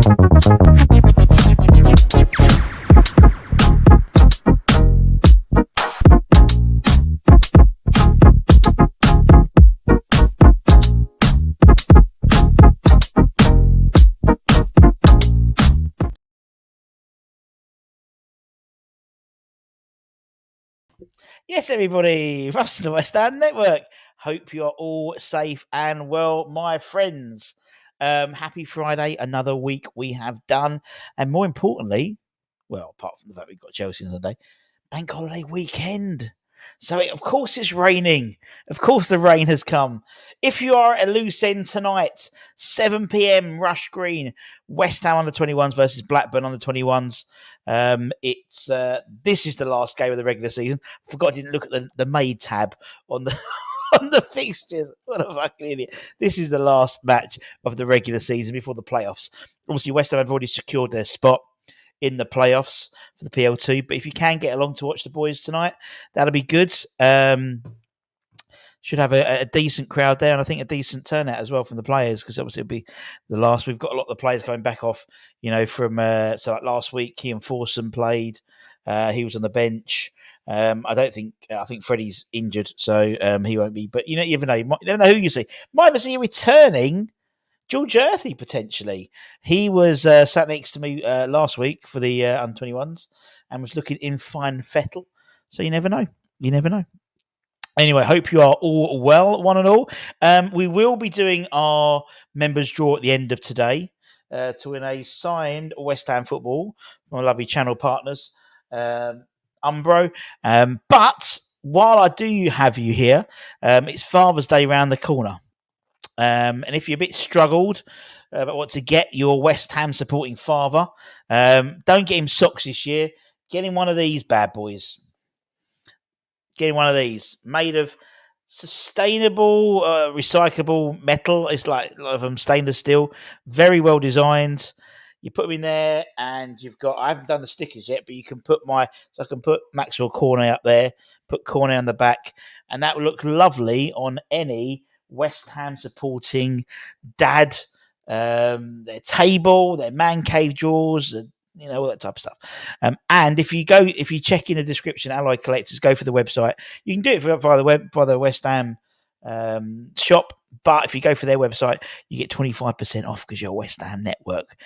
Yes, everybody, Russ the West Ham Network. Hope you're all safe and well, my friends. Happy Friday, another week we have done. And more importantly, well, apart from the fact we've got Chelsea on the day, bank holiday weekend. So, of course, it's raining. Of course, the rain has come. If you are at a loose end tonight, 7 p.m. Rush Green, West Ham under 21s versus Blackburn under 21s. This is the last game of the regular season. Forgot I didn't look at the made tab on the on the fixtures. What a fucking idiot! This is the last match of the regular season before the playoffs. Obviously, West Ham have already secured their spot in the playoffs for the PL2. But if you can get along to watch the boys tonight, that'll be good. Should have a decent crowd there, and I think a decent turnout as well from the players, because obviously it'll be the last. We've got a lot of the players coming back off, from so like last week, Kean Forson played. He was on the bench. I think Freddie's injured, so he won't be. But you never know. You never know who you see. Might see returning George Earthy, potentially. He was sat next to me last week for the under-21s and was looking in fine fettle. So you never know. You never know. Anyway, hope you are all well, one and all. We will be doing our members draw at the end of today to win a signed West Ham football from our lovely channel partners, Umbro. But while I do have you here, it's Father's Day round the corner. And if you're a bit struggled about what to get your West Ham supporting father, don't get him socks this year. Get him one of these bad boys. Get him one of these made of sustainable, recyclable metal. It's like a lot of them stainless steel, very well designed. You put them in there, and you've got. I haven't done the stickers yet, but you can put I can put Maxwell Cornet up there, put Cornet on the back, and that will look lovely on any West Ham supporting dad, their table, their man cave drawers, all that type of stuff. And if you check in the description, Alloy Collectors, go for the website. You can do it via the West Ham shop, but if you go for their website, you get 25% off because you're a West Ham Network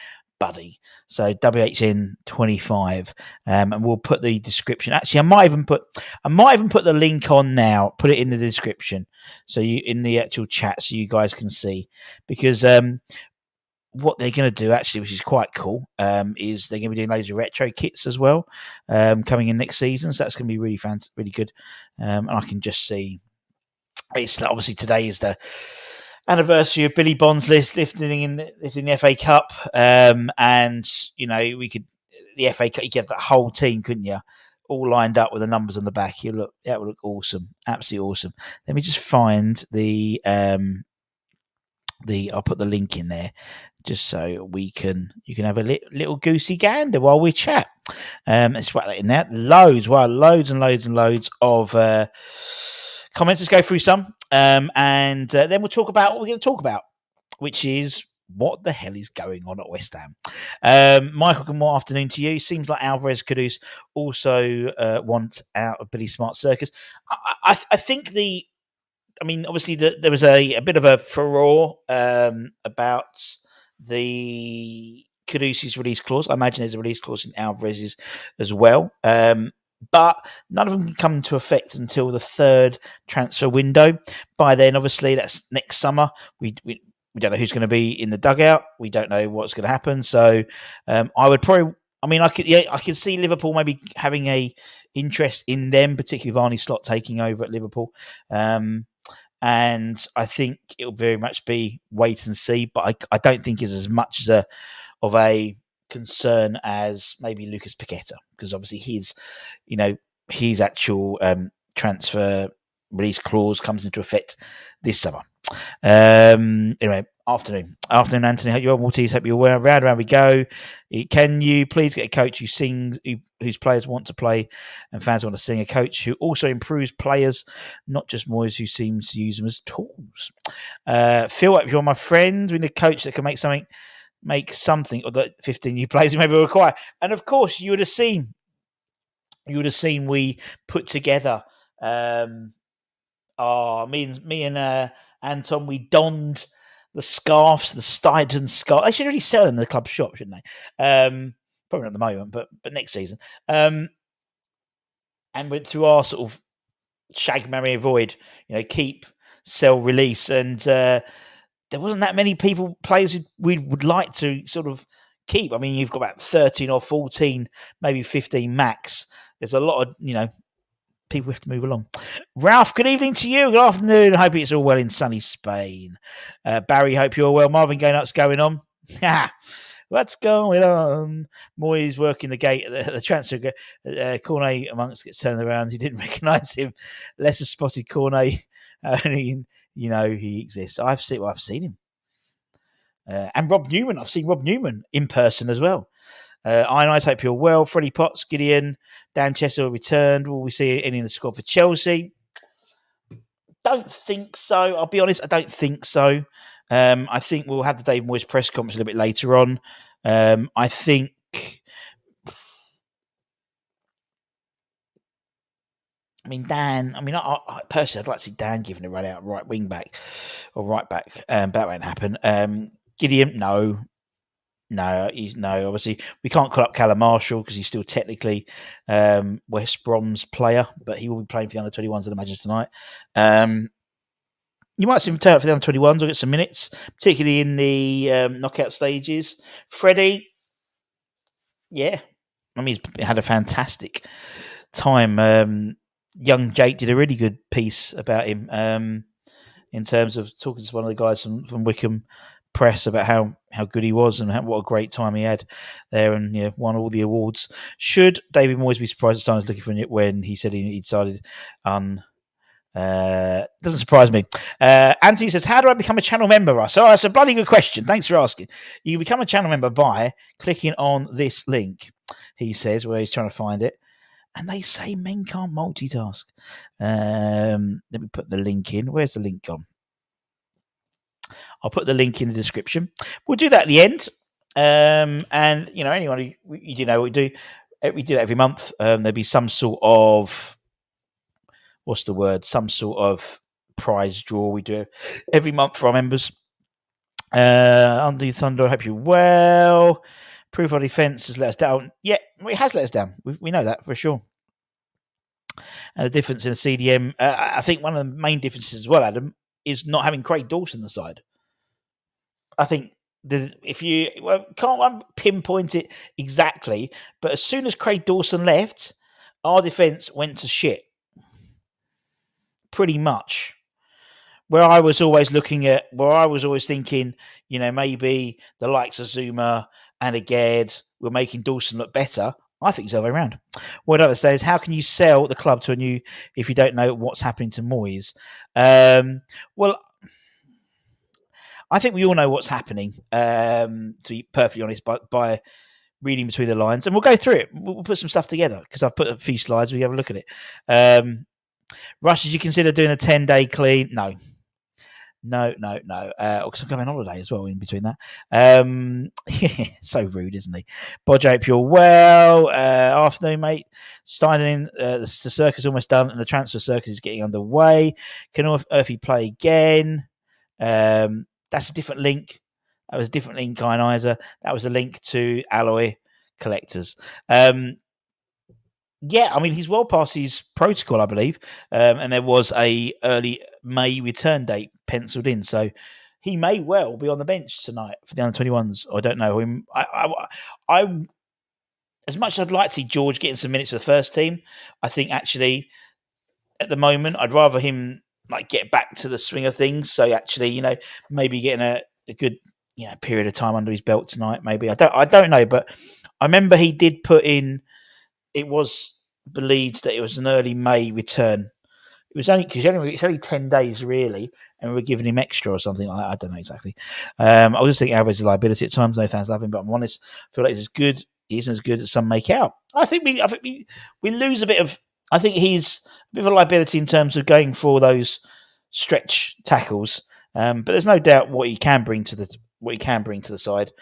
buddy. So WHN 25, and we'll put the description. Actually, I might even put the link on now. Put it in the description, so you in the actual chat, so you guys can see, because what they're going to do, actually, which is quite cool, is they're going to be doing loads of retro kits as well, coming in next season. So that's going to be really really good. And I can just see, it's obviously today is the anniversary of Billy Bonds lifting the FA Cup, and we could the FA Cup. You could have that whole team, couldn't you? All lined up with the numbers on the back. That would look awesome, absolutely awesome. Let me just find the I'll put the link in there just so you can have a little goosey gander while we chat. Let's whack that in there. Loads and loads of comments. Let's go through some, and then we'll talk about what we're going to talk about, which is what the hell is going on at West Ham. Michael, good afternoon to you. Seems like Alvarez Kudus also want out of Billy Smart Circus. I think obviously there was a bit of a furore about the Kudus's release clause. I imagine there's a release clause in Alvarez's as well. But none of them can come into effect until the third transfer window. By then, obviously, that's next summer. We don't know who's going to be in the dugout. We don't know what's going to happen. So I would probably... I could see Liverpool maybe having a interest in them, particularly Varney Slot taking over at Liverpool. And I think it'll very much be wait and see, but I don't think it's as much of a concern as maybe Lucas Paqueta, because obviously his actual transfer release clause comes into effect this summer. Anyway, afternoon, Anthony. Hope you're well, Maltese. Hope you're well. Round we go. Can you please get a coach who sings, whose players want to play, and fans want to sing? A coach who also improves players, not just Moyes, who seems to use them as tools. Phil, hope you're my friend. We need a coach that can make something make something of the 15 new players we maybe require. And of course, you would have seen we put together. Me and Anton, we donned the scarves, the Stuyden scarf. They should really sell them in the club shop, shouldn't they? Probably not at the moment, but next season. And went through our sort of shag, marry, avoid, keep, sell, release, and there wasn't that many players we would like to sort of keep. I mean, you've got about 13 or 14, maybe 15 max. There's a lot of, people have to move along. Ralph, good evening to you. Good afternoon. I hope it's all well in sunny Spain. Barry, hope you're well. Marvin, what's going on? What's going on? Moyes working the gate at the transfer. Cornet amongst gets turned around. He didn't recognise him. Lesser spotted Cornet. He exists. I've seen him. And Rob Newman. I've seen Rob Newman in person as well. I hope you're well. Freddie Potts, Gideon, Dan Chester returned. Will we see any in the squad for Chelsea? Don't think so. I'll be honest, I don't think so. I think we'll have the David Moyes press conference a little bit later on. I think... Dan. I personally, I'd like to see Dan given a run out right wing back or right back. That won't happen. Gideon, no. Obviously, we can't call up Callum Marshall because he's still technically West Brom's player, but he will be playing for the under-21s, I'd imagine, tonight. You might see him turn up for the under-21s or get some minutes, particularly in the knockout stages. Freddie, yeah. He's had a fantastic time. Young Jake did a really good piece about him in terms of talking to one of the guys from Wickham Press about how good he was and what a great time he had there, and won all the awards. Should David Moyes be surprised that Stein's looking for it when he said he decided doesn't surprise me. Anthony says, how do I become a channel member, Russ? Oh, that's a bloody good question. Thanks for asking. You become a channel member by clicking on this link, he says, where he's trying to find it. And they say men can't multitask. Let me put the link in. Where's the link gone? I'll put the link in the description. We'll do that at the end. And anyone who what we do that every month. There'll be some sort of some sort of prize draw we do every month for our members. Under Thunder, I hope you're well. Proof of defence has let us down. Yeah, it has let us down. We know that for sure. And the difference in the CDM, I think one of the main differences as well, Adam, is not having Craig Dawson on the side. I think if you can't pinpoint it exactly, but as soon as Craig Dawson left, our defence went to shit. Pretty much. Where I was always thinking, maybe the likes of Zuma and Aged were making Dawson look better. I think it's the other way around. What I understand is, how can you sell the club to a new if you don't know what's happening to Moyes? Well, I think we all know what's happening, to be perfectly honest, by reading between the lines. And we'll go through it. We'll put some stuff together because I've put a few slides. We have a look at it. Rush, did you consider doing a 10-day clean? No. Because I'm going on holiday as well in between that. So rude, isn't he? Bodge, hope you're well. Afternoon, mate. Stein the circus is almost done and the transfer circus is getting underway. Can Earthy play again? That's a different link. That was a different link, Ionizer. That was a link to Alloy Collectors. He's well past his protocol, I believe, and there was a early May return date penciled in, so he may well be on the bench tonight for the under-21s. I don't know him. I as much as I'd like to see George getting some minutes for the first team, I think actually at the moment I'd rather him get back to the swing of things. So actually, maybe getting a good period of time under his belt tonight. Maybe I don't know, but I remember he did put in. It was believed that it was an early May return. It was it's only 10 days really, and we were giving him extra or something like that. I don't know exactly. I was just thinking average liability at times. No fans love him, but I'm honest. I feel like he isn't as good as some make out. I think we lose a bit of. I think he's a bit of a liability in terms of going for those stretch tackles. But there's no doubt what he can bring to what he can bring to the side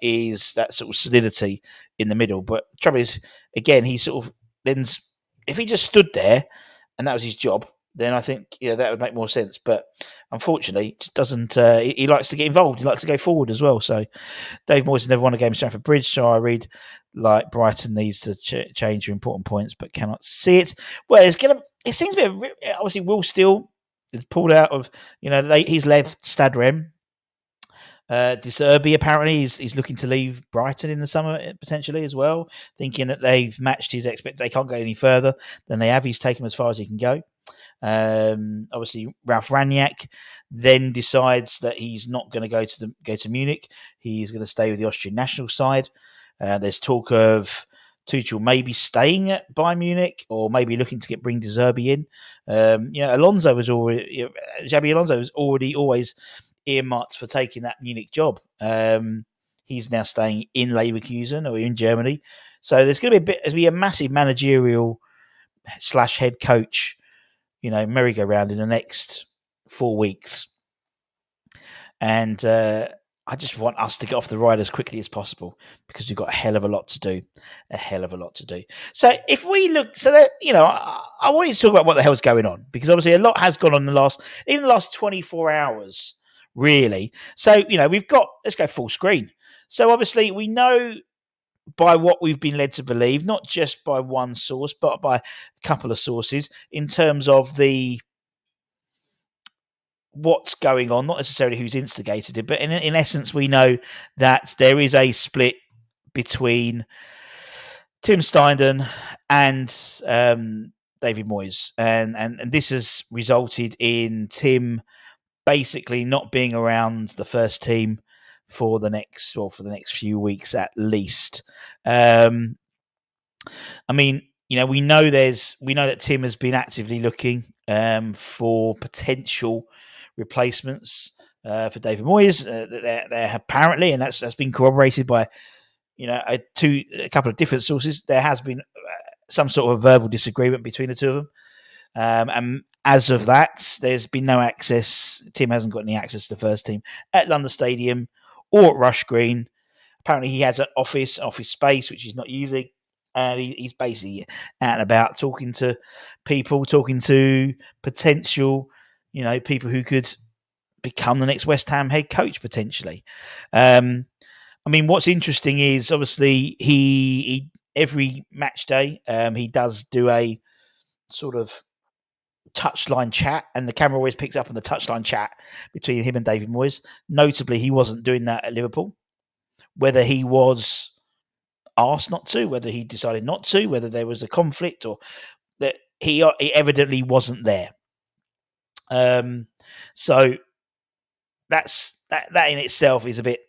is that sort of solidity in the middle. But the trouble is, again, he sort of then if he just stood there and that was his job, then I think that would make more sense. But unfortunately, it just doesn't. He likes to get involved. He likes to go forward as well. So Dave Moyes has never won a game at Stamford Bridge. So I read like Brighton needs to change your important points, but cannot see it. Well, it seems to be obviously Will Steele is pulled out of. He's left Stade Rennes. De Zerbi apparently he's looking to leave Brighton in the summer potentially as well, thinking that they've matched his expectations. They can't go any further than they have. He's taken them as far as he can go. Obviously, Ralph Rangnick then decides that he's not going to go to Munich. He's going to stay with the Austrian national side. There's talk of Tuchel maybe staying at Bayern Munich or maybe looking to bring De Zerbi in. Alonso was already Xabi Alonso was already always earmarked for taking that Munich job. He's now staying in Leverkusen or in Germany. So there's going to be a massive managerial / head coach, merry-go-round in the next 4 weeks. And I just want us to get off the ride as quickly as possible because we've got a hell of a lot to do. So if we look, I want you to talk about what the hell's going on because obviously a lot has gone on in the last 24 hours, really. So, let's go full screen. So obviously we know by what we've been led to believe, not just by one source, but by a couple of sources in terms of what's going on, not necessarily who's instigated it, but in essence, we know that there is a split between Tim Steindl and David Moyes, and this has resulted in Tim basically not being around the first team for the next few weeks at least. We know that Tim has been actively looking for potential replacements for David Moyes. There apparently, and that's been corroborated by a couple of different sources. There has been some sort of verbal disagreement between the two of them, and as of that, there's been no access. Tim hasn't got any access to the first team at London Stadium or at Rush Green. Apparently, he has an office space which he's not using. And he's basically out and about talking to people, talking to potential, people who could become the next West Ham head coach potentially. What's interesting is obviously he every match day he does do a sort of touchline chat, and the camera always picks up on the touchline chat between him and David Moyes. Notably, he wasn't doing that at Liverpool. Whether he was asked not to, whether he decided not to, whether there was a conflict or that he evidently wasn't there. So that in itself is a bit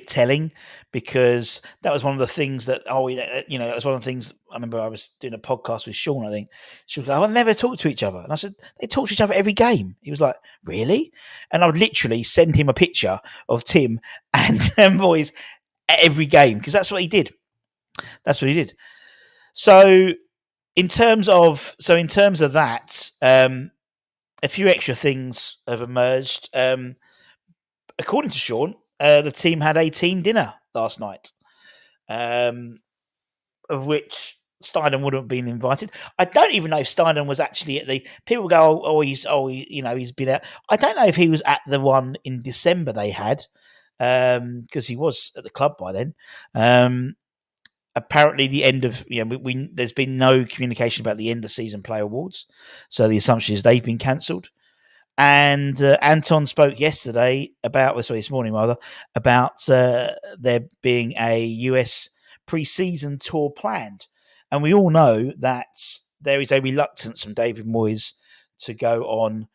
telling because that was one of the things that that was one of the things I remember. I was doing a podcast with Sean. I think she was like, "I never talk to each other," and I said, "They talk to each other every game." He was like, "Really?" And I would literally send him a picture of Tim and Moyes at every game because that's what he did. So in terms of that, a few extra things have emerged. According to Sean, the team had a team dinner last night, of which Steindl would have been invited. I don't even know if Steindl was actually at the. People go, he's been out. I don't know if he was at the one in December they had, because he was at the club by then. Apparently, the end of there's been no communication about the end of season player awards, so the assumption is they've been cancelled. And Anton spoke this morning about there being a US pre-season tour planned. And we all know that there is a reluctance from David Moyes to go on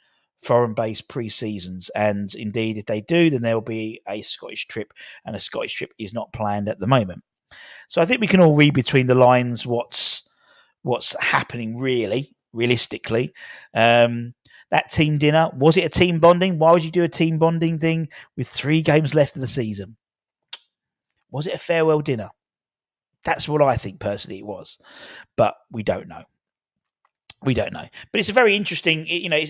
foreign-based pre-seasons. And indeed, if they do, then there will be a Scottish trip, and a Scottish trip is not planned at the moment. So I think we can all read between the lines what's happening realistically. That team dinner, was it a team bonding? Why would you do a team bonding thing with 3 games left of the season? Was it a farewell dinner? That's what I think personally it was, but we don't know. But it's a very interesting,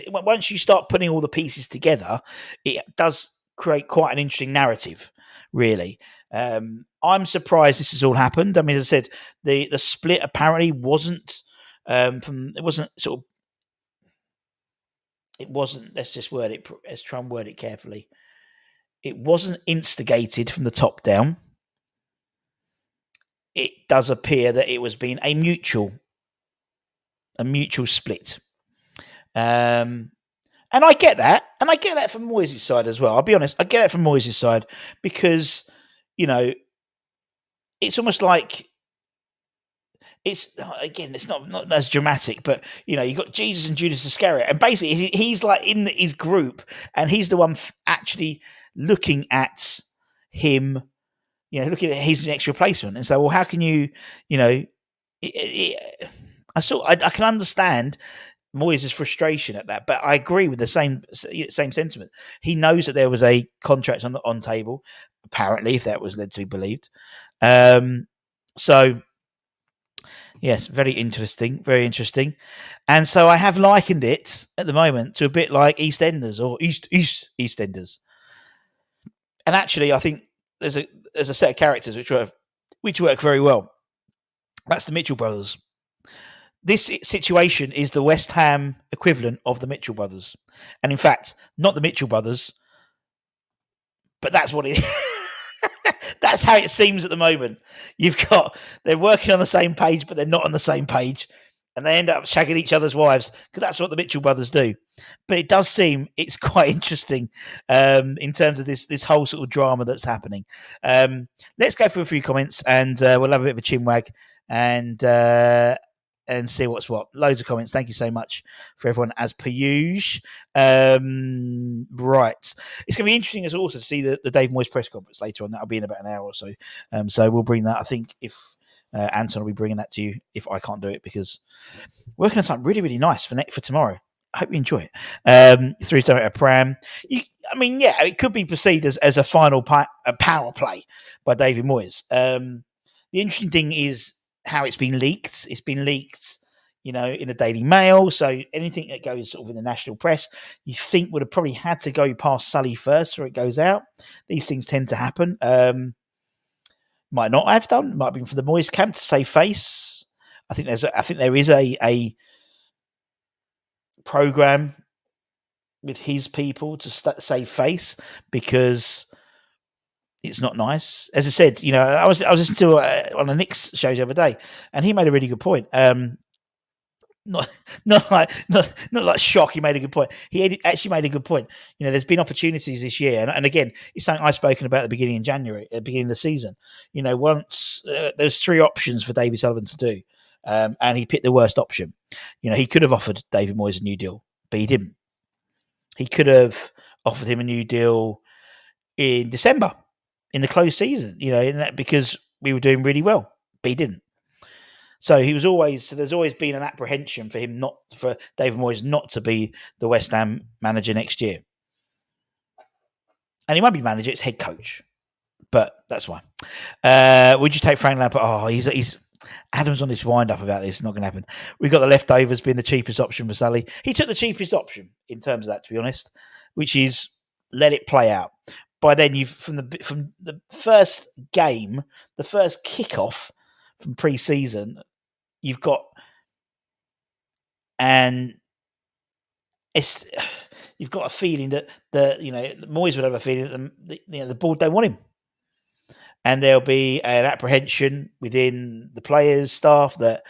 once you start putting all the pieces together, it does create quite an interesting narrative, really. I'm surprised this has all happened. I mean, as I said, the split apparently wasn't from it wasn't sort of it wasn't. Let's just word it. Let's try and word it carefully. It wasn't instigated from the top down. It does appear that it was being a mutual split. And I get that. And I get that from Moyes' side as well. I'll be honest. I get it from Moyes' side because, you know, it's almost like it's again, it's not as dramatic, but you know, you got Jesus and Judas Iscariot, and basically he's like in his group, and he's the one actually looking at him, you know, looking at his next replacement, and so, well, how can you, you know, I can understand Moyes' frustration at that, but I agree with the same sentiment. He knows that there was a contract on table, apparently, if that was led to be believed. So, yes, very interesting, and so I have likened it at the moment to a bit like EastEnders or EastEnders, and actually, I think there's a set of characters which work very well. That's the Mitchell brothers. This situation is the West Ham equivalent of the Mitchell brothers. And in fact, not the Mitchell brothers, but that's what it is. That's how it seems at the moment. They're working on the same page, but they're not on the same page. And they end up shagging each other's wives because that's what the Mitchell brothers do. But it does seem it's quite interesting in terms of this whole sort of drama that's happening. Let's go through a few comments and we'll have a bit of a chinwag and see what's what. Loads of comments. Thank you so much for everyone as per usual. Right. It's going to be interesting as also to see the Dave Moyes press conference later on. That'll be in about an hour or so. So we'll bring that. I think if Anton will be bringing that to you if I can't do it because we're working on something really, really nice for tomorrow. I hope you enjoy it. Through to a pram. It could be perceived as a final power play by David Moyes. The interesting thing is how it's been leaked. It's been leaked, you know, in the Daily Mail. So anything that goes sort of in the national press, you think would have probably had to go past Sully first before it goes out. These things tend to happen. Might not have done. Might have been for the Moyes camp to save face. I think there is a program with his people to save face because it's not nice. As I said, you know, I was listening to one of Nick's shows the other day, and he made a really good point. Not like shock. He made a good point. He actually made a good point. You know, there's been opportunities this year, and again, it's something I've spoken about at the beginning of January, at the beginning of the season. You know, once there's 3 options for David Sullivan to do, and he picked the worst option. You know, he could have offered David Moyes a new deal, but he didn't. He could have offered him a new deal in December, in the closed season. You know, because we were doing really well, but he didn't. So there's always been an apprehension for David Moyes not to be the West Ham manager next year. And he won't be manager, it's head coach. But that's why. Would you take Frank Lampard? Oh, he's Adam's on this wind up about this. It's not going to happen. We've got the leftovers being the cheapest option for Sully. He took the cheapest option in terms of that, to be honest, which is let it play out. By then, from the first game, the first kickoff from pre-season, you've got, and you've got a feeling that Moyes would have a feeling that the board don't want him, and there'll be an apprehension within the players' staff that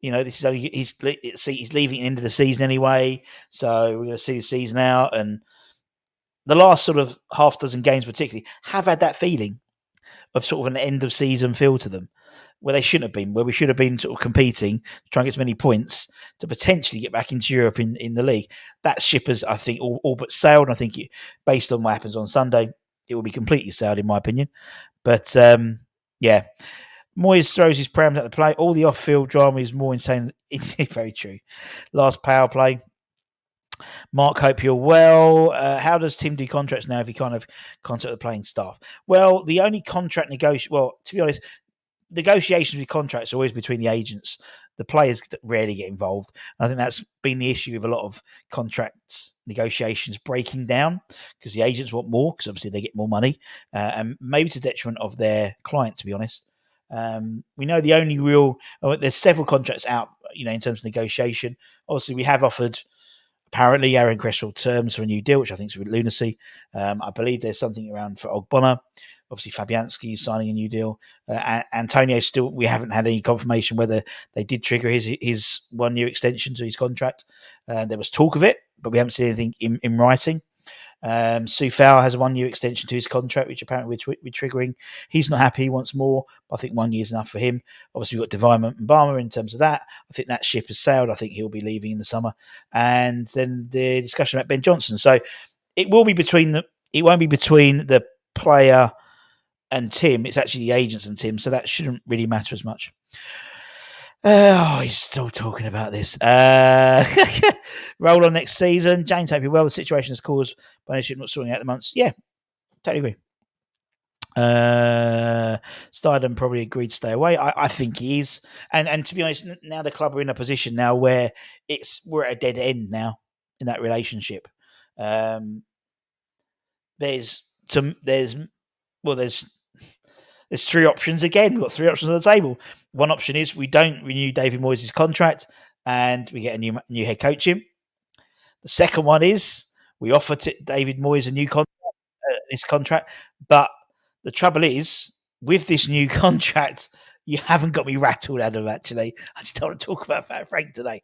this is only he's leaving at the end of the season anyway, so we're going to see the season out, and the last sort of half dozen games particularly have had that feeling of sort of an end of season feel to them, where they shouldn't have been, where we should have been sort of competing to try and get as many points to potentially get back into Europe in the league. That ship has, I think, all but sailed. And I think based on what happens on Sunday, it will be completely sailed, in my opinion. But, yeah, Moyes throws his prams at the play. All the off-field drama is more insane. It's very true. Last power play. Mark, hope you're well. How does Tim do contracts now if he can't have contact with the playing staff? Well, the only contract negotiation... Well, to be honest, negotiations with contracts are always between the agents. The players rarely get involved. And I think that's been the issue with a lot of contracts negotiations breaking down because the agents want more because obviously they get more money, and maybe to the detriment of their client, to be honest. We know the only real there's several contracts out, in terms of negotiation. Obviously, we have offered apparently Aaron Cresswell terms for a new deal, which I think is lunacy. I believe there's something around for Ogbonna. Obviously, Fabianski is signing a new deal. Antonio still, we haven't had any confirmation whether they did trigger his 1 year extension to his contract. There was talk of it, but we haven't seen anything in writing. Sufal has a 1 year extension to his contract, which apparently we're triggering. He's not happy. He wants more. But I think 1 year is enough for him. Obviously, we've got Devine and Barmer in terms of that. I think that ship has sailed. I think he'll be leaving in the summer. And then the discussion about Ben Johnson. So it will be it won't be between the player and Tim. It's actually the agents and Tim. So that shouldn't really matter as much. He's still talking about this. Roll on next season. James, hope you're well. The situation is caused by ownership not sorting out the months. Yeah, totally agree. Stardom probably agreed to stay away. I think he is. And to be honest, now the club are in a position now where we're at a dead end now in that relationship. There's three options again. We've got three options on the table. One option is we don't renew David Moyes' contract and we get a new head coach in. The second one is we offer David Moyes a new contract. But the trouble is, with this new contract, you haven't got me rattled, Adam, actually. I just don't want to talk about Fat Frank today.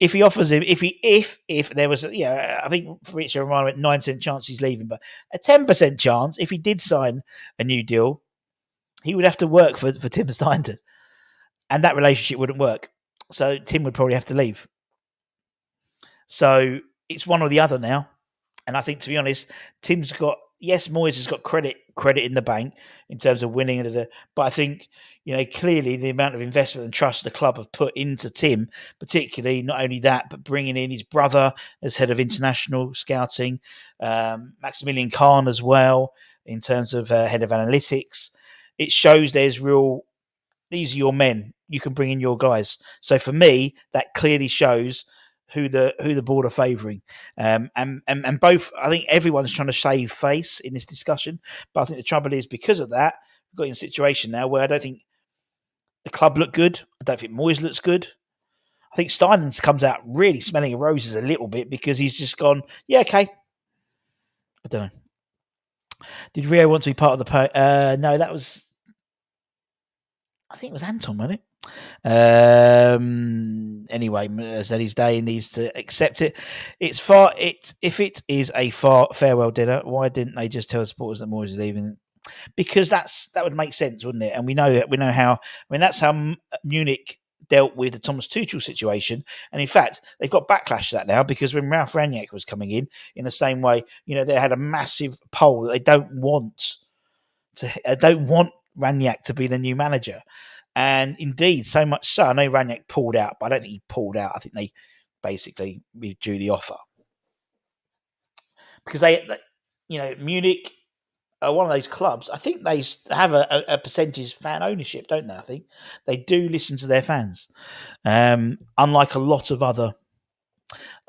If he offers him, if there was, I think for Richard Romano, 9% chance he's leaving, but a 10% chance, if he did sign a new deal, he would have to work for Tim Steindl, and that relationship wouldn't work. So Tim would probably have to leave. So it's one or the other now. And I think, to be honest, Tim's got, yes, Moyes has got credit in the bank in terms of winning, but I think, clearly the amount of investment and trust the club have put into Tim, particularly not only that, but bringing in his brother as head of international scouting, Maximilian Kahn as well in terms of head of analytics. It shows these are your men. You can bring in your guys. So for me, that clearly shows who the board are favouring. And both, I think everyone's trying to save face in this discussion. But I think the trouble is, because of that, we've got in a situation now where I don't think the club look good. I don't think Moyes looks good. I think Steinens comes out really smelling of roses a little bit because he's just gone, yeah, okay. I don't know. Did Rio want to be part of the no, that was, I think it was Anton, wasn't it? Anyway, said his day needs to accept it. If it is a farewell dinner, why didn't they just tell the supporters that Moyes is leaving? Because that would make sense, wouldn't it? And we know how. I mean, that's how Munich dealt with the Thomas Tuchel situation. And in fact, they've got backlash to that now because when Ralph Rangnick was coming in the same way, they had a massive poll that they don't want Rangnick to be the new manager. And indeed, so much so, I know Rangnick pulled out, but I don't think he pulled out. I think they basically withdrew the offer. Because Munich are one of those clubs, I think they have a percentage fan ownership, don't they? I think they do listen to their fans. Unlike a lot of other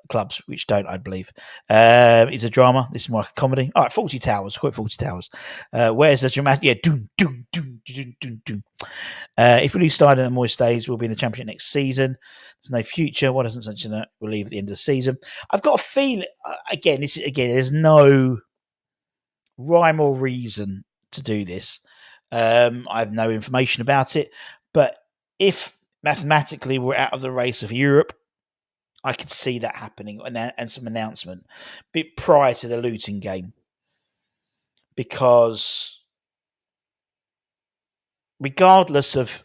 clubs, which don't, I believe. It's a drama. This is more like a comedy. All right, 40 Towers. Quite 40 Towers. Where's the dramatic? Yeah, doom, doom, doom, doom, doom, doom. If we lose Steiner and Moyes stays, we'll be in the Championship next season. There's no future. Why doesn't such a we'll leave at the end of the season? I've got a feeling. Again, there's no rhyme or reason to do this. I have no information about it, but if mathematically we're out of the race of Europe, I could see that happening and some announcement prior to the Luton game, because regardless of,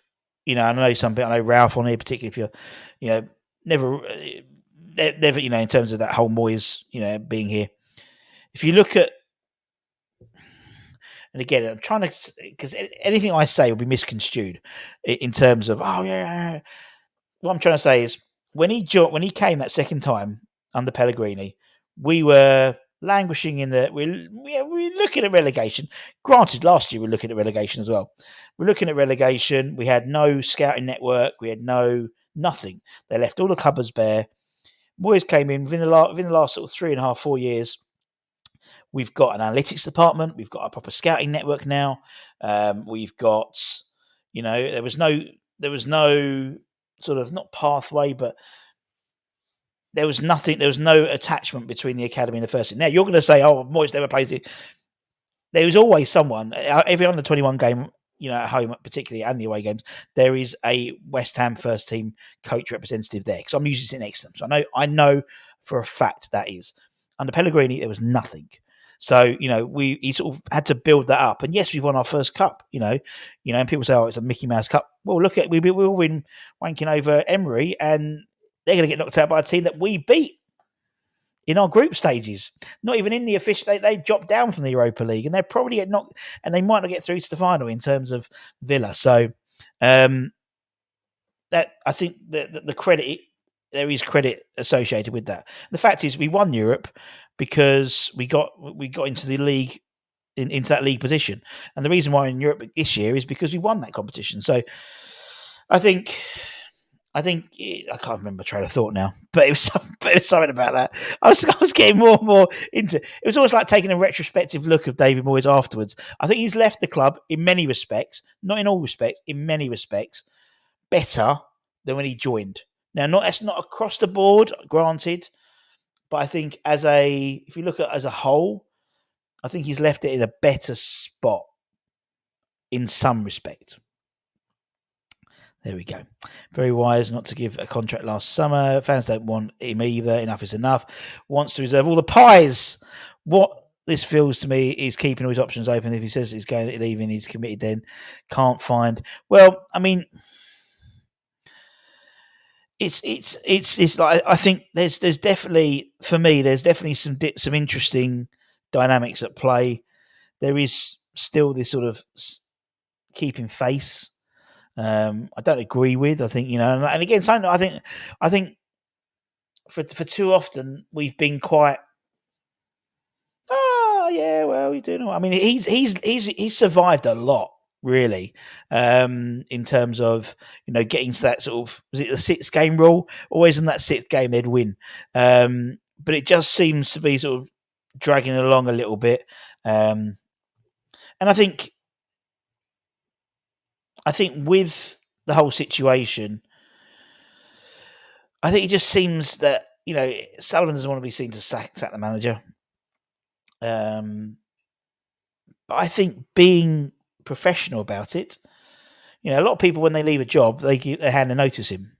I know some people, I know Ralph on here, particularly if you're, never, in terms of that whole Moyes, being here. If you look at, and again, I'm trying to, because anything I say will be misconstrued in terms of, oh yeah. What I'm trying to say is when he came that second time under Pellegrini, we were languishing in the we're looking at relegation. Granted, last year we were looking at relegation as well. We're looking at relegation. We had no scouting network. We had nothing. They left all the cupboards bare. Moyes came in within the last sort of 3.5, 4 years. We've got an analytics department. We've got a proper scouting network now. We've got, there was no sort of not pathway, but there was nothing. There was no attachment between the academy and the first team. Now you're going to say, "Oh, Moyes never plays it." There was always someone. Every under 21 game, at home particularly, and the away games, there is a West Ham first team coach representative there because I'm usually sitting next to them, so I know for a fact that is. Under Pellegrini, there was nothing. So he sort of had to build that up, and yes, we've won our first cup. And people say, "Oh, it's a Mickey Mouse Cup." Well, look at we've all been wanking over Emery, and they're going to get knocked out by a team that we beat in our group stages. Not even in the official, they dropped down from the Europa League, and they're probably get knocked, and they might not get through to the final in terms of Villa. So that I think the credit, there is credit associated with that. The fact is, we won Europe because we got into the league, into that league position, and the reason why we're in Europe this year is because we won that competition. So I think I can't remember train of thought now, but it was something about that. I was getting more and more into it. It was almost like taking a retrospective look of David Moyes afterwards. I think he's left the club in many respects, not in all respects, in many respects, better than when he joined. Now, that's not across the board, granted, but I think if you look at it as a whole, I think he's left it in a better spot in some respect. There we go. Very wise not to give a contract last summer. Fans don't want him either. Enough is enough. Wants to reserve all the pies. What this feels to me is keeping all his options open. If he says he's going to leave and he's committed, then can't find. Well, I mean, it's like I think there's definitely, for me, there's definitely some interesting dynamics at play. There is still this sort of keeping face. I don't agree with. I think and again, something I think for too often we've been quite. Oh yeah, well he's doing. I mean, he's survived a lot, really, in terms of getting to that sort of, was it the 6 game rule? Always in that 6th game they'd win, but it just seems to be sort of dragging along a little bit, and I think with the whole situation, I think it just seems that Sullivan doesn't want to be seen to sack the manager. But I think being professional about it, a lot of people when they leave a job, they hand a notice in,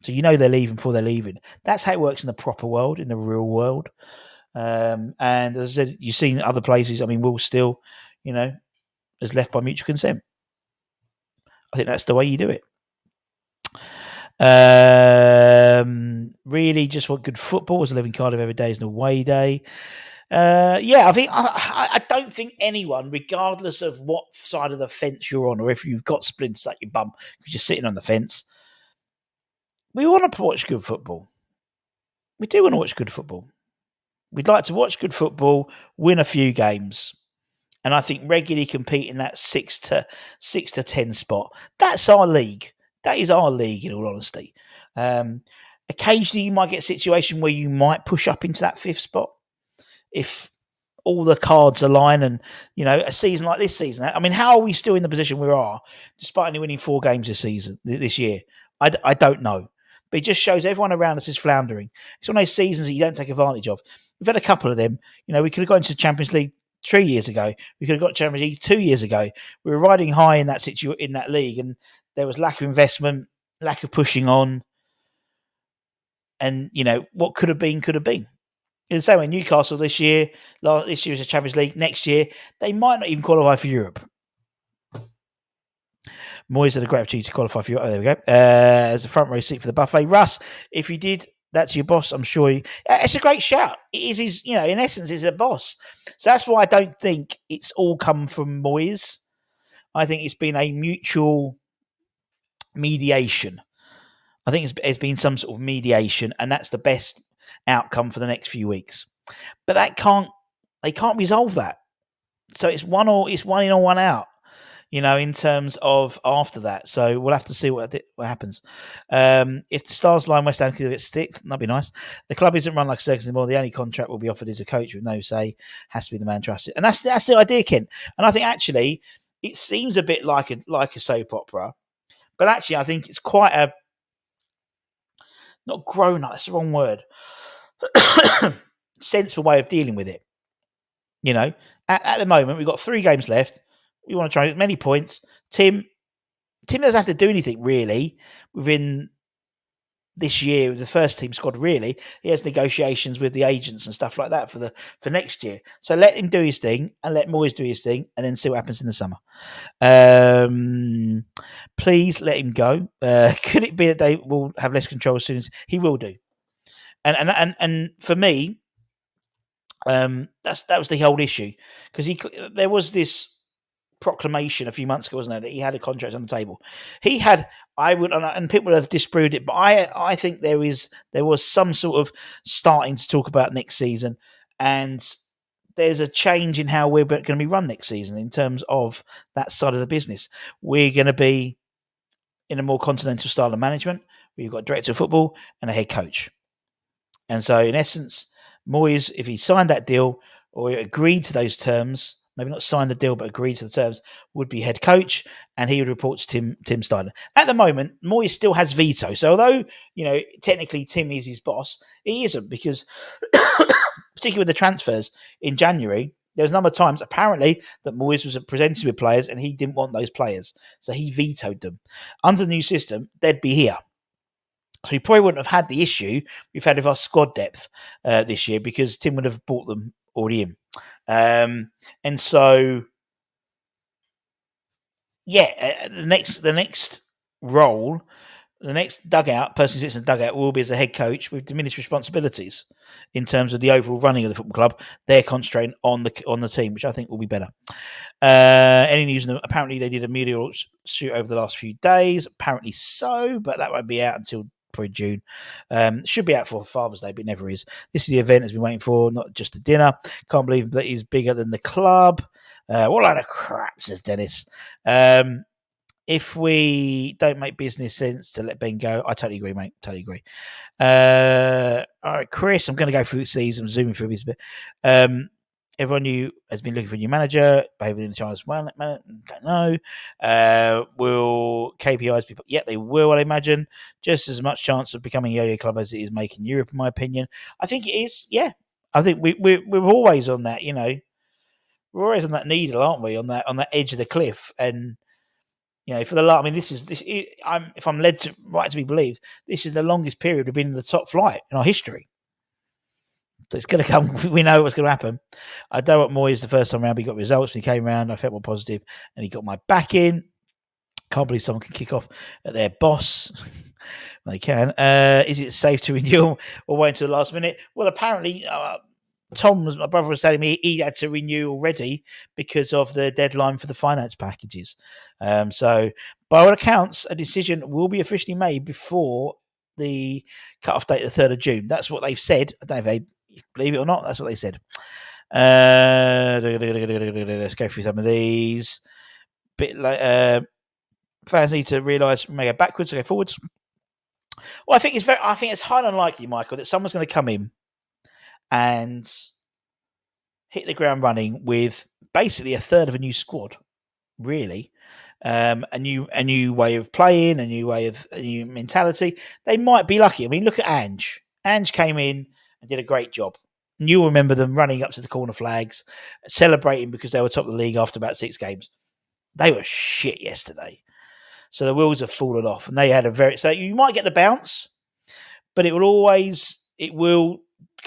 so they're leaving before they're leaving. That's how it works in the proper world, in the real world. And as I said, you've seen other places. I mean, Will Still, is left by mutual consent. I think that's the way you do it. Really just want good football. As I live in Cardiff every day is an away day. I think I don't think anyone, regardless of what side of the fence you're on, or if you've got splinters at your bum because you're sitting on the fence, we want to watch good football. We do want to watch good football. We'd like to watch good football, win a few games, and I think regularly compete in that 6 to 10 spot. That's our league. That is our league, in all honesty. Occasionally, you might get a situation where you might push up into that 5th spot if all the cards align, and a season like this season. I mean, how are we still in the position we are, despite only winning 4 games this year? I don't know, but it just shows everyone around us is floundering. It's one of those seasons that you don't take advantage of. We've had a couple of them. We could have gone to the Champions League 3 years ago. We could have got Champions League 2 years ago. We were riding high in that league, and there was lack of investment, lack of pushing on, and what could have been could have been. In the same way, Newcastle this year is a Champions League. Next year, they might not even qualify for Europe. Moyes had a great opportunity to qualify for Europe. Oh, there we go. As a front row seat for the buffet. Russ, if you did that to your boss, I'm sure it's a great shout. It is his, in essence, he's a boss. So that's why I don't think it's all come from Moyes. I think it's been a mutual mediation. I think it's been some sort of mediation, and that's the best outcome for the next few weeks. but they can't resolve that. So it's one in or one out, in terms of after that. So we'll have to see what happens. If the Stars line West Ham can get stick, that'd be nice. The club isn't run like a circus anymore. The only contract will be offered is a coach with no say. Has to be the man trusted, and that's the idea, Ken. And I think actually it seems a bit like a soap opera, but actually I think it's quite a not grown up. That's the wrong word. Sensible way of dealing with it. At the moment we've got 3 games left. We want to try as many points. Tim doesn't have to do anything really within this year with the first team squad. Really, he has negotiations with the agents and stuff like that for next year. So let him do his thing and let Moyes do his thing, and then see what happens in the summer. Please let him go. Could it be that they will have less control as soon as he will do? And for me, that was the whole issue, because there was this proclamation a few months ago, wasn't there, that he had a contract on the table. He had, and people have disproved it, but I think there was some sort of starting to talk about next season, and there's a change in how we're going to be run next season in terms of that side of the business. We're going to be in a more continental style of management. We've got a director of football and a head coach. And so in essence, Moyes, if he signed that deal or agreed to those terms, maybe not signed the deal, but agreed to the terms, would be head coach, and he would report to Tim Steiner. At the moment, Moyes still has veto. So although, technically Tim is his boss, he isn't, because particularly with the transfers in January, there was a number of times apparently that Moyes was presented with players and he didn't want those players. So he vetoed them. Under the new system, they'd be here. So we probably wouldn't have had the issue we've had with our squad depth this year, because Tim would have brought them already in. And so, the next role, the next person who sits in the dugout will be as a head coach with diminished responsibilities in terms of the overall running of the football club. They're concentrating on the team, which I think will be better. Any news? Apparently, they did a meteor shoot over the last few days. Apparently so, but that won't be out until probably June. Should be out for Father's Day, but it never is. This is the event has been waiting for, not just a dinner. Can't believe that he's bigger than the club. What a load of crap, says Dennis. If we don't make business sense to let Ben go, I totally agree, mate. Totally agree. All right, Chris, I'm going to go through the season. I'm zooming through this a bit. Everyone new has been looking for a new manager. Behaving in the China's well, don't know. Will KPIs be? Yeah, they will. I imagine just as much chance of becoming a yo-yo club as it is making Europe, in my opinion. I think it is. Yeah, I think we're always on that. We're always on that needle, aren't we? On that edge of the cliff, and for the last. I mean, if I'm led to be believed, this is the longest period we've been in the top flight in our history. So it's going to come. We know what's going to happen. I don't want Moyes the first time around. He got results when he came around. I felt more positive, and he got my back in. Can't believe someone can kick off at their boss. They can. Is it safe to renew or wait until the last minute? Well, apparently, my brother was telling me he had to renew already because of the deadline for the finance packages. So, by all accounts, a decision will be officially made before the cut-off date, the 3rd of June. That's what they've said. I don't know if they believe it or not. That's what they said. Let's go through some of these. Bit like fans need to realise we may go backwards to go forwards. Well, I think it's highly unlikely, Michael, that someone's going to come in and hit the ground running with basically a third of a new squad. Really, a new way of playing, a new mentality. They might be lucky. I mean, look at Ange. Ange came in and did a great job. And you'll remember them running up to the corner flags, celebrating because they were top of the league after about 6 games. They were shit yesterday. So the wheels have fallen off, and they had so you might get the bounce, but because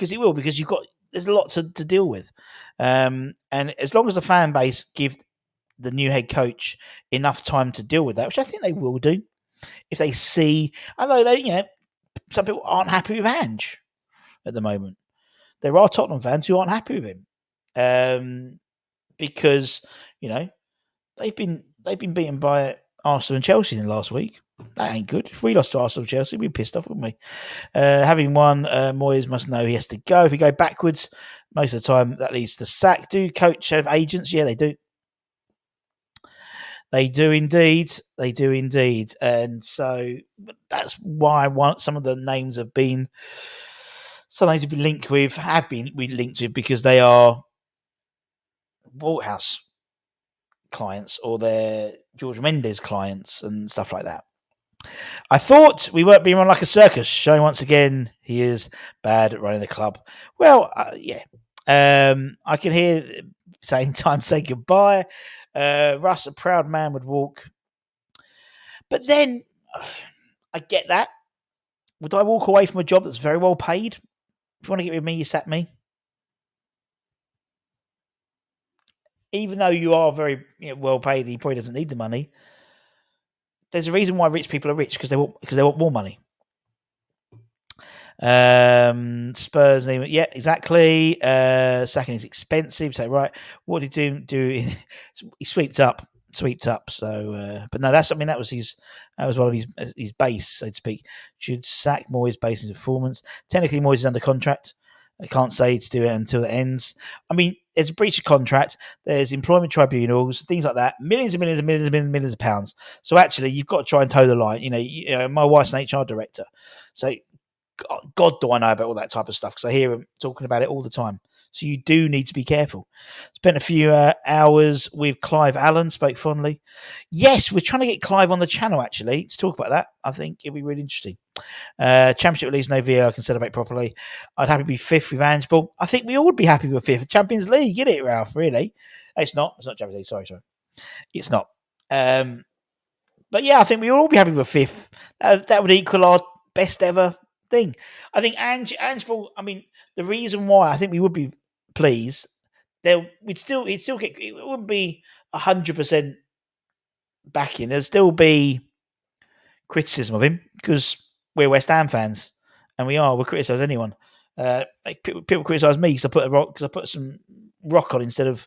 there's a lot to deal with. And as long as the fan base give the new head coach enough time to deal with that, which I think they will do, if they see, although some people aren't happy with Ange at the moment. There are Tottenham fans who aren't happy with him because they've been beaten by Arsenal and Chelsea in the last week. That ain't good. If we lost to Arsenal and Chelsea, we'd be pissed off, wouldn't we? Having won, Moyes must know he has to go. If we go backwards, most of the time that leads to sack. Do coach have agents? Yeah, they do. They do indeed. They do indeed. And so that's why some of the names have been linked with, have been linked with, because they are Waterhouse clients or they're George Mendes clients and stuff like that. I thought we weren't being run like a circus, showing once again he is bad at running the club. Well, yeah. I can hear saying time to say goodbye. Russ, a proud man, would walk. But then, I get that. Would I walk away from a job that's very well paid? If you want to get rid of me, you sack me. Even though you are very well paid, he probably doesn't need the money. There's a reason why rich people are rich, because they want more money. Spurs, yeah, exactly. Sacking is expensive. So right, what did he do? He sweeped up. So, but no, that was one of his base, so to speak. Should sack Moyes based on his performance. Technically, Moyes is under contract. I can't say to do it until it ends. I mean, there's a breach of contract. There's employment tribunals, things like that. Millions and millions and millions and millions, and millions of pounds. So actually, you've got to try and toe the line. My wife's an HR director, so God, do I know about all that type of stuff, because I hear him talking about it all the time. So you do need to be careful. Spent a few hours with Clive Allen, spoke fondly. Yes, we're trying to get Clive on the channel, actually, to talk about that. I think it'll be really interesting. Championship release, no VAR can celebrate properly. I'd happy to be fifth with Ange. But I think we all would be happy with fifth. Champions League, get it, Ralph, really? It's not Champions League, sorry. It's not. But yeah, I think we would all be happy with fifth. That would equal our best ever thing. I think Ange, I mean, the reason why I think we would be pleased, it'd still get, it wouldn't be 100% backing. There'd still be criticism of him, because we're West Ham fans, and we'll criticise anyone. People criticise me because I put some rock on instead of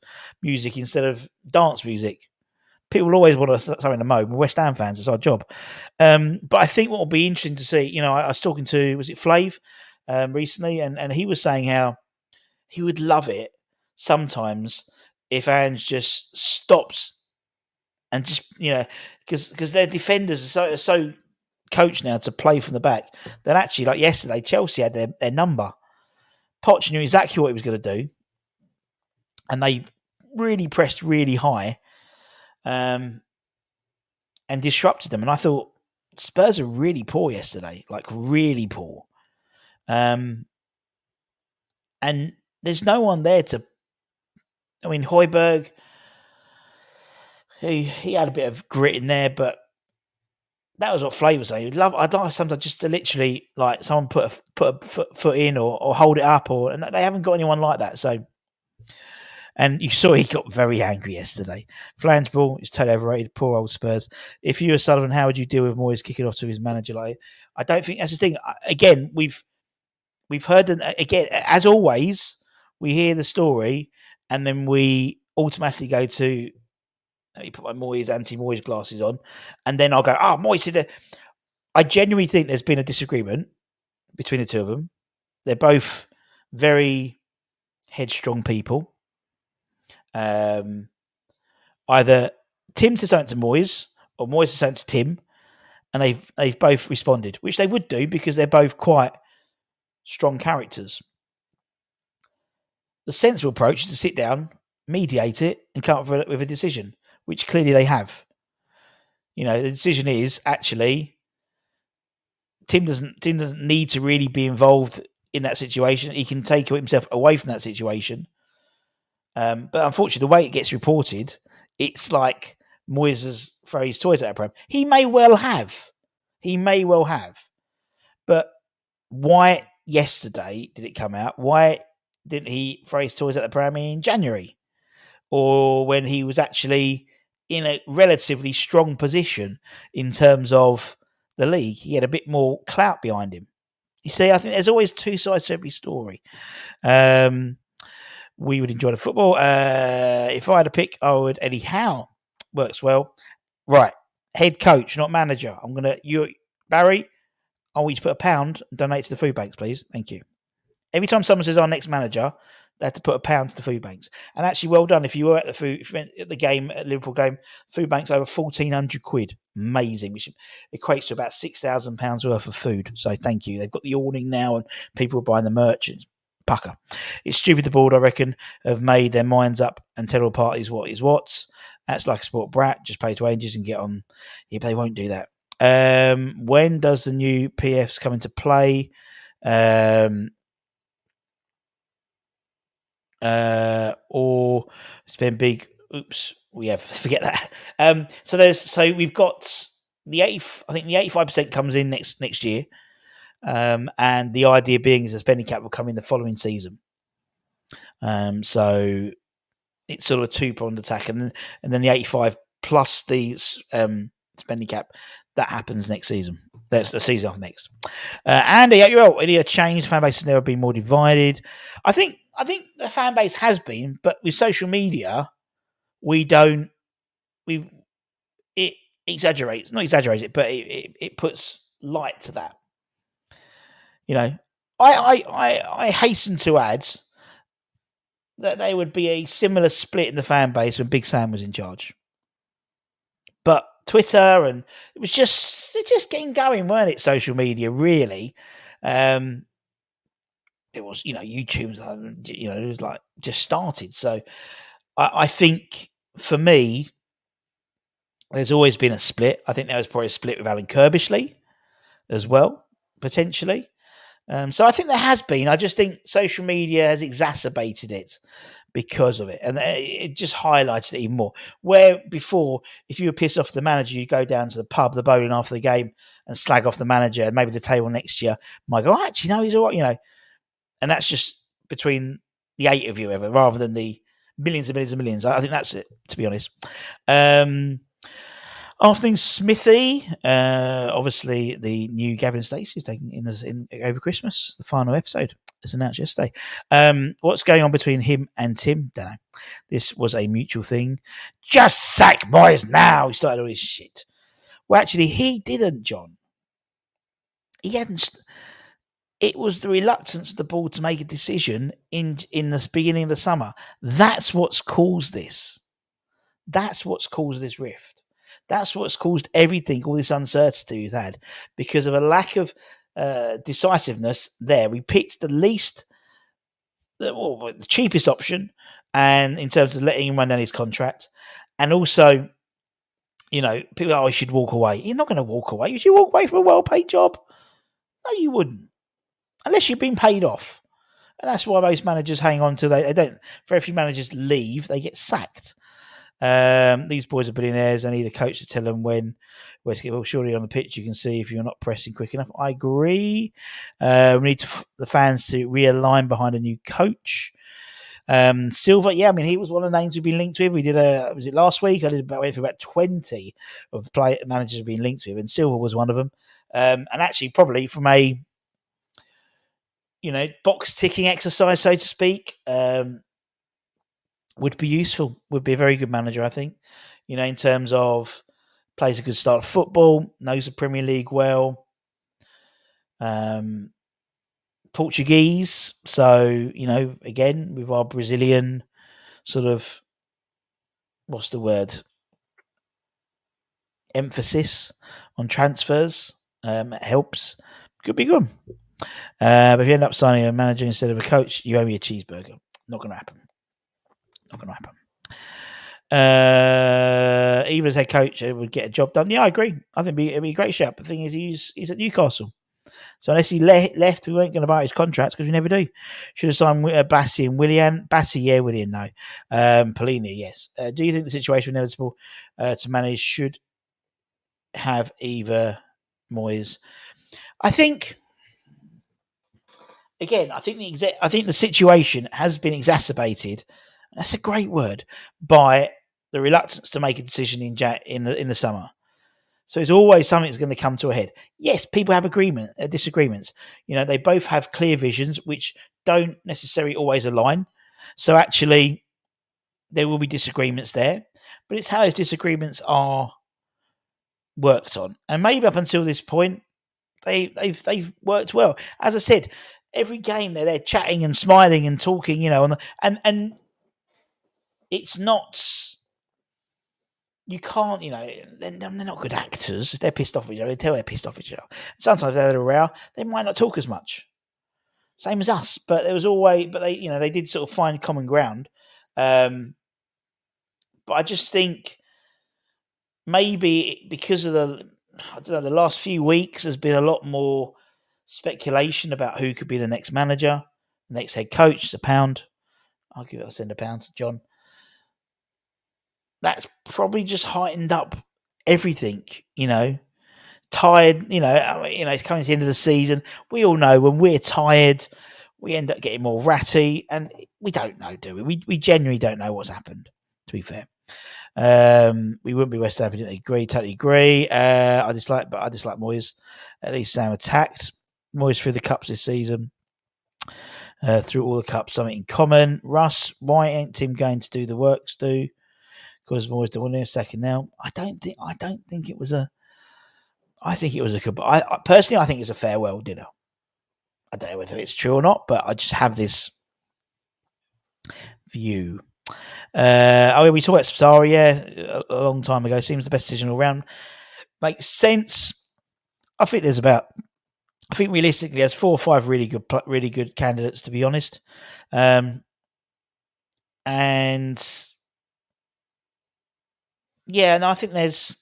dance music. People always want us something to moan. We're West Ham fans; it's our job. But I think what will be interesting to see. I was talking to, was it Flav recently, and he was saying how he would love it sometimes if Ange just stops and just because their defenders are so coached now to play from the back that actually, like yesterday, Chelsea had their number. Poch knew exactly what he was going to do, and they really pressed really high. And disrupted them. And I thought Spurs are really poor yesterday, like really poor. And there's no one there to. I mean, Højbjerg, he had a bit of grit in there, but that was what Flav was saying. I'd like sometimes just to literally, like, someone put a foot in or hold it up, and they haven't got anyone like that. So. And you saw he got very angry yesterday. Flange ball is totally overrated. Poor old Spurs. If you were Sullivan, how would you deal with Moyes kicking off to his manager? Like, I don't think that's the thing. Again, we've heard, again, as always, we hear the story and then we automatically go to, let me put my anti-Moyes glasses on, and then I'll go, Moyes said that. I genuinely think there's been a disagreement between the two of them. They're both very headstrong people. Either Tim said something to Moyes or Moyes said something to Tim, and they've both responded, which they would do because they're both quite strong characters. The sensible approach is to sit down, mediate it, and come up with a decision, which clearly they have. The decision is actually Tim doesn't need to really be involved in that situation. He can take himself away from that situation. But unfortunately, the way it gets reported, it's like Moyes has thrown his toys at that pram. He may well have. But why yesterday did it come out? Why didn't he throw his toys at the pram in January? Or when he was actually in a relatively strong position in terms of the league? He had a bit more clout behind him. You see, I think there's always two sides to every story. We would enjoy the football. If I had a pick, I would Eddie Howe. Works well. Right. Head coach, not manager. Barry, I want you to put £1 and donate to the food banks, please. Thank you. Every time someone says our next manager, they have to put £1 to the food banks. And actually, well done. If you were at if you went at the game, at Liverpool game, food banks over £1,400. Amazing, which equates to about £6,000 worth of food. So thank you. They've got the awning now, and people are buying the merch. It's pucker. It's stupid. The board, I reckon, have made their minds up and tell all parties what is what. That's like a sport brat. Just pay to wages and get on. Yeah, but they won't do that. When does the new PFs come into play? Or it's been big. Oops, we have forget that. So we've got the 80. I think the 85% comes in next year, and the idea being is the spending cap will come in the following season. So it's sort of a two-pronged attack, and then the 85 plus the spending cap that happens next season. That's the season after next. Andy, any change? Fan base has never been more divided. I think the fan base has been, but with social media, it exaggerates, not exaggerates it, but it puts light to that. You know, I hasten to add that there would be a similar split in the fan base when Big Sam was in charge. But Twitter and it's just getting going, weren't it? Social media, really. It was, YouTube's, it was like just started. So I think for me, there's always been a split. I think there was probably a split with Alan Kirbishley as well, potentially. So I think there has been. I just think social media has exacerbated it because of it, and it just highlights it even more. Where before, if you were pissed off the manager, you go down to the pub, the bowling after the game, and slag off the manager, and maybe the table next year might go, actually, no, he's all right, and that's just between the 8 of you ever, rather than the millions and millions and millions. I think that's it, to be honest. Afternoon, Smithy. Obviously, the new Gavin Stacey is taking in over Christmas. The final episode is announced yesterday. What's going on between him and Tim? Don't know. This was a mutual thing. Just sack Moyes now. He started all his shit. Well, actually, he didn't, John. He hadn't. It was the reluctance of the board to make a decision in the beginning of the summer. That's what's caused this. That's what's caused this rift. That's what's caused everything, all this uncertainty we've had, because of a lack of decisiveness there. We picked the cheapest option, and in terms of letting him run down his contract, and also, people he should walk away. You're not going to walk away. You should walk away from a well-paid job. No, you wouldn't, unless you've been paid off. And that's why most managers hang on to. They don't. Very few managers leave; they get sacked. These boys are billionaires. I need a coach to tell them when to get. Well, surely on the pitch you can see if you're not pressing quick enough. I agree. We need the fans to realign behind a new coach. Silva, yeah, I mean he was one of the names we've been linked with. We did was it last week? I went for about 20 of the managers we've been linked with, and Silva was one of them. And actually, probably from a box ticking exercise, so to speak. Would be useful, would be a very good manager, I think, in terms of plays a good style of football, knows the Premier League well, Portuguese. So, again, with our Brazilian sort of, what's the word? Emphasis on transfers, helps. Could be good. But if you end up signing a manager instead of a coach, you owe me a cheeseburger. Not going to happen. Not going to happen. Even as head coach, it would get a job done. Yeah, I agree. I think it'd be a great shout. But the thing is, he's at Newcastle, so unless he left, we weren't going to buy his contracts because we never do. Should have signed Bassi and Willian. Bassi, yeah, Willian, no. Polini, yes. Do you think the situation inevitable to manage should have either Moyes? I think. Again, I think the situation has been exacerbated. That's a great word, by the reluctance to make a decision in the summer. So it's always something that's going to come to a head. Yes, people have disagreements. They both have clear visions, which don't necessarily always align. So actually, there will be disagreements there, but it's how those disagreements are worked on, and maybe up until this point, they've worked well. As I said, every game they're chatting and smiling and talking, and it's not. You can't, they're not good actors. If they're pissed off at each other, they tell they're pissed off at each other. Sometimes they're around, they might not talk as much. Same as us, but there was always, but they did sort of find common ground. But I just think maybe because of the last few weeks, there's been a lot more speculation about who could be the next manager, the next head coach. It's £1. I'll send £1 to John. That's probably just heightened up everything, tired, it's coming to the end of the season. We all know when we're tired, we end up getting more ratty, and we don't know, do we? We genuinely don't know what's happened, to be fair. We wouldn't be West Ham if we didn't agree, totally agree. I dislike Moyes. At least Sam attacked Moyes through the cups this season. Through all the cups, something in common. Russ, why ain't Tim going to do the work, Stu? Because Moyes don't want him second now. I don't think it was a. I think it was a good. Personally, I think it's a farewell dinner. I don't know whether it's true or not, but I just have this view. We talked about Sarri, a long time ago. Seems the best decision all round. Makes sense. I think realistically, there's 4 or 5 really good candidates, to be honest. And yeah, no, I think there's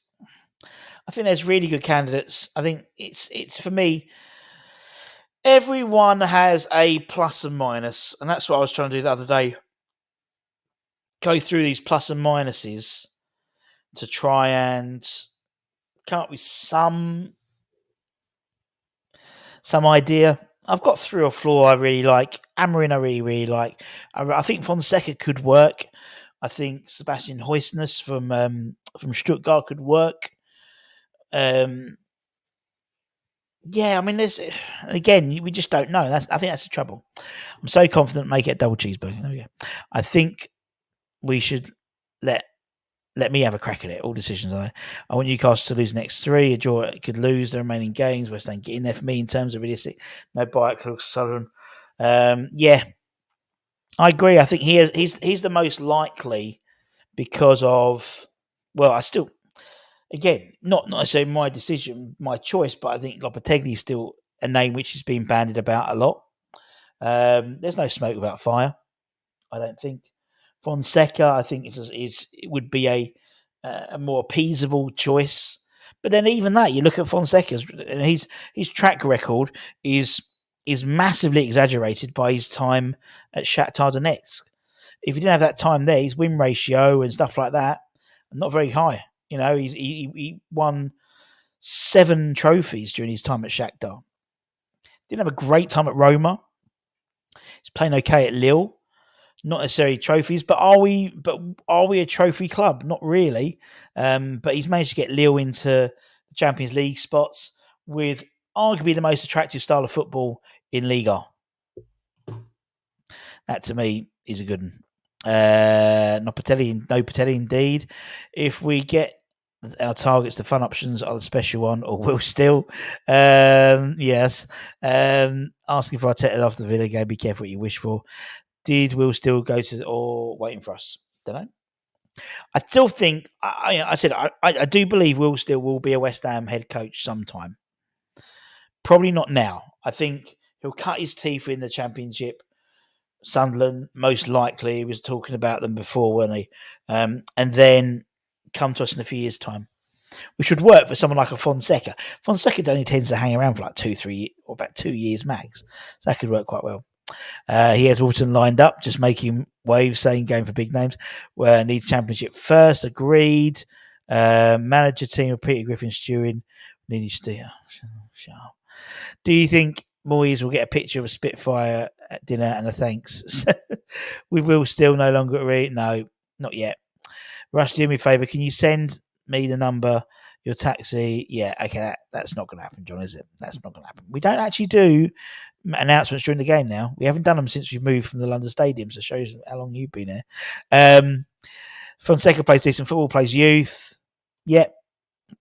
really good candidates. I think it's for me. Everyone has a plus and minus, and that's what I was trying to do the other day. Go through these plus and minuses to try and come up with some idea. I've got 3 or 4 I really like. Amorim I really like. I think Fonseca could work. I think Sebastian Huysners from Stuttgart could work. Yeah, I mean, we just don't know. I think that's the trouble. I'm so confident make it a double cheeseburger. There we go. I think we should let me have a crack at it. All decisions I want Newcastle to lose the next 3. A draw could lose the remaining games. West Ham get in there for me in terms of realistic. No bite, Southern. Yeah, I agree. I think he's the most likely because of again, not necessarily my decision, my choice, but I think Lopetegui is still a name which is being bandied about a lot. There's no smoke without fire, I don't think. Fonseca, I think, it would be a more appeasable choice. But then even that, you look at Fonseca's, and his track record is massively exaggerated by his time at Shakhtar Donetsk. If he didn't have that time there, his win ratio and stuff like that, not very high. He won 7 trophies during his time at Shakhtar. Didn't have a great time at Roma. He's playing okay at Lille. Not necessarily trophies, but are we a trophy club? Not really. But he's managed to get Lille into the Champions League spots with arguably the most attractive style of football in Liga. That to me is a good one. No Patelli indeed. If we get our targets, the fun options are the special one, or will still. Yes. Asking for Arteta after the Villa game. Be careful what you wish for. Did Will still go to or waiting for us? Don't know. I still think I do believe Will still will be a West Ham head coach sometime. Probably not now. I think he'll cut his teeth in the Championship. Sunderland, most likely. He was talking about them before, weren't he? And then come to us in a few years' time. We should work for someone like a Fonseca. Fonseca only tends to hang around for like 2-3 or about 2 years max. So that could work quite well. He has Walton lined up, just making waves, saying going for big names. Needs Championship first, agreed. Manager team of Peter Griffin stewing. Do you think Moyes will get a picture of a Spitfire at dinner and a thanks? We will still no longer read. No, not yet. Rush, do me a favour. Can you send me the number, your taxi? Yeah, okay, that's not going to happen, John, is it? That's not going to happen. We don't actually do announcements during the game now. We haven't done them since we've moved from the London Stadium, so it shows how long you've been here. Fonseca plays decent football, plays youth. Yep,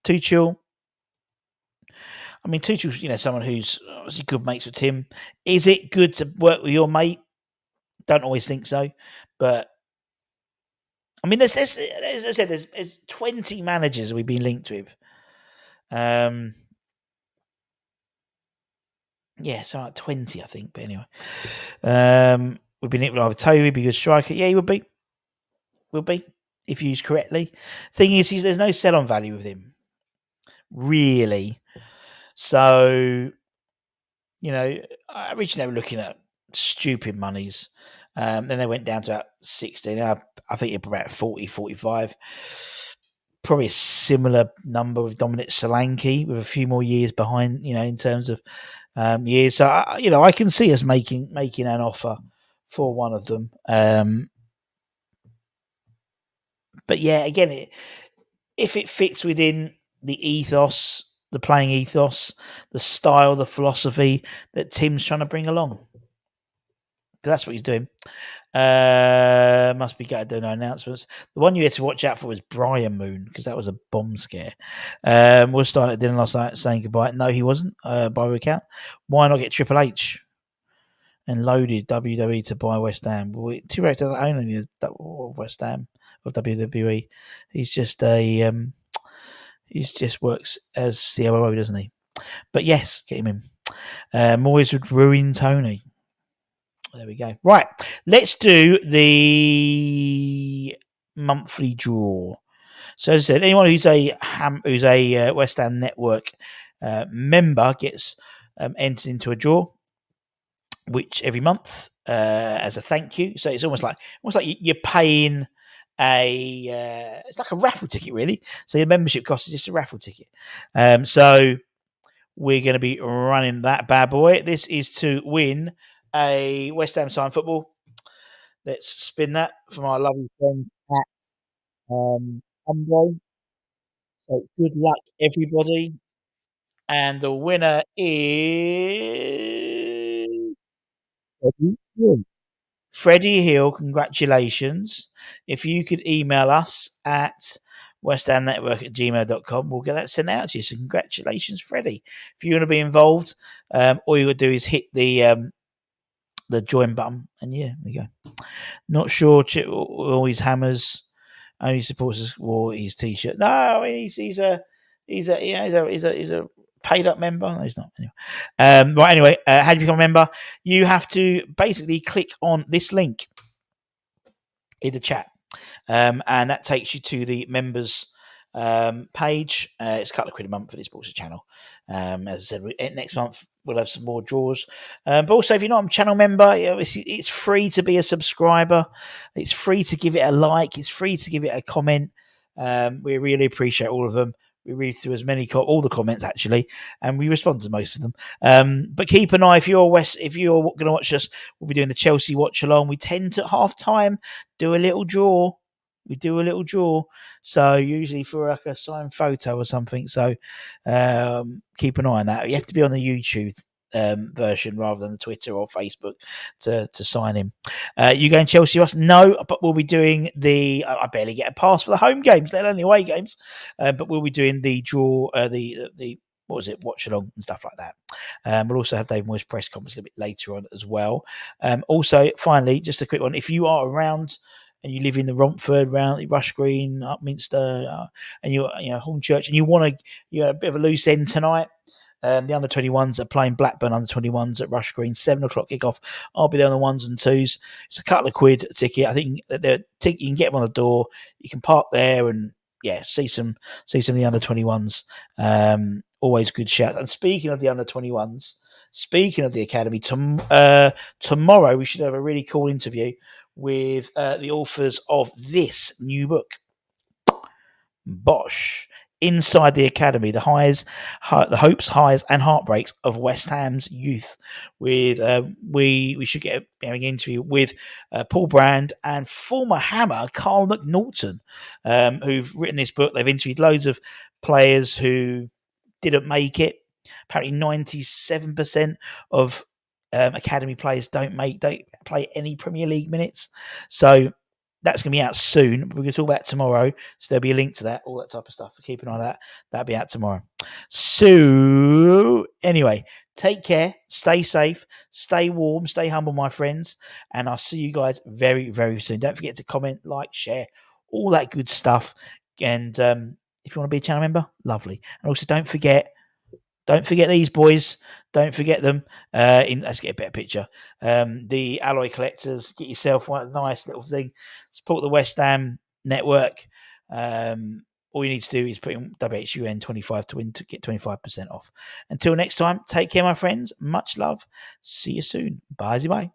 Tuchel. I mean, Tuchel's someone who's obviously good mates with Tim. Is it good to work with your mate? Don't always think so, but I mean, there's as I said, there's 20 managers we've been linked with. Yeah, so like 20, I think. But anyway, we've been linked with either Toby, be a good striker. Yeah, he would be if used correctly. Thing is, there's no sell on value with him, really. So originally they were looking at stupid monies. Then they went down to about 60. Now I think you're about 40, 45. Probably a similar number with Dominic Solanke with a few more years behind, in terms of years. So, I can see us making an offer for one of them. But yeah, again, if it fits within the ethos, the playing ethos, the style, the philosophy that Tim's trying to bring along. Because that's what he's doing. Must be good. No announcements. The one you had to watch out for was Brian Moon because that was a bomb scare. We're starting at dinner last night saying goodbye. No, he wasn't. By account, why not get Triple H and loaded WWE to buy West Ham? T-Rex doesn't own any of West Ham of WWE. He's just he just works as COO, doesn't he? But yes, get him in. Moyes would ruin Tony. There we go. Right, let's do the monthly draw. So as I said, anyone who's a West Ham Network member gets entered into a draw, which every month as a thank you. So it's almost like you're paying it's like a raffle ticket, really. So your membership cost is just a raffle ticket. So we're going to be running that bad boy. This is to win a West Ham signed football. Let's spin that from our lovely friends at Umbro. So good luck, everybody. And the winner is Freddie Hill. Freddie Hill, congratulations. If you could email us at westhamnetwork@gmail.com, we'll get that sent out to you. So congratulations, Freddie. If you want to be involved, all you would do is hit the join button, and yeah, there you go. Not sure all his hammers only supports us wore his t-shirt. No, I mean he's a paid up member. No, he's not. Anyway, right. Anyway, how do you become a member? You have to basically click on this link in the chat, and that takes you to the members page. It's a couple of quid a month for this Sports channel. As I said, next month we'll have some more draws. But also, if you're not a channel member, it's free to be a subscriber. It's free to give it a like. It's free to give it a comment. We really appreciate all of them. We read through all the comments actually, and we respond to most of them. But keep an eye if you're going to watch us. We'll be doing the Chelsea watch along. We tend to at half time do a little draw. So usually for like a signed photo or something. So keep an eye on that. You have to be on the YouTube version rather than the Twitter or Facebook to sign in. You going Chelsea us? No, but we'll be doing I barely get a pass for the home games, let alone the away games. But we'll be doing the draw, the what was it, watch along and stuff like that. We'll also have Dave Moyes' press conference a little bit later on as well. Also, finally, just a quick one. If you are around and you live in the Romford, around Rush Green, Upminster, and you're Hornchurch, and you're a bit of a loose end tonight. The under 21s are playing Blackburn under 21s at Rush Green, 7:00 kickoff. I'll be there on the ones and twos. It's a couple of quid a ticket. I think that you can get them on the door. You can park there and see some of the under 21s. Always good shout. And speaking of the under 21s, speaking of the academy, tomorrow we should have a really cool interview with the authors of this new book, Bosch. Inside the Academy, the hopes, highs, and heartbreaks of West Ham's youth. With we should get an interview with Paul Brand and former Hammer Carl McNaughton, who've written this book. They've interviewed loads of players who didn't make it. Apparently, 97% of academy players don't play any Premier League minutes. So that's going to be out soon. We're going to talk about it tomorrow. So there'll be a link to that, all that type of stuff. Keep an eye on that. That'll be out tomorrow. So anyway, take care. Stay safe. Stay warm. Stay humble, my friends. And I'll see you guys very, very soon. Don't forget to comment, like, share, all that good stuff. And if you want to be a channel member, lovely. And also don't forget these boys. Don't forget them. Let's get a better picture. The alloy collectors. Get yourself one nice little thing. Support the West Ham network. All you need to do is put in WHUN25 to win to get 25% off. Until next time, take care, my friends. Much love. See you soon. Bye.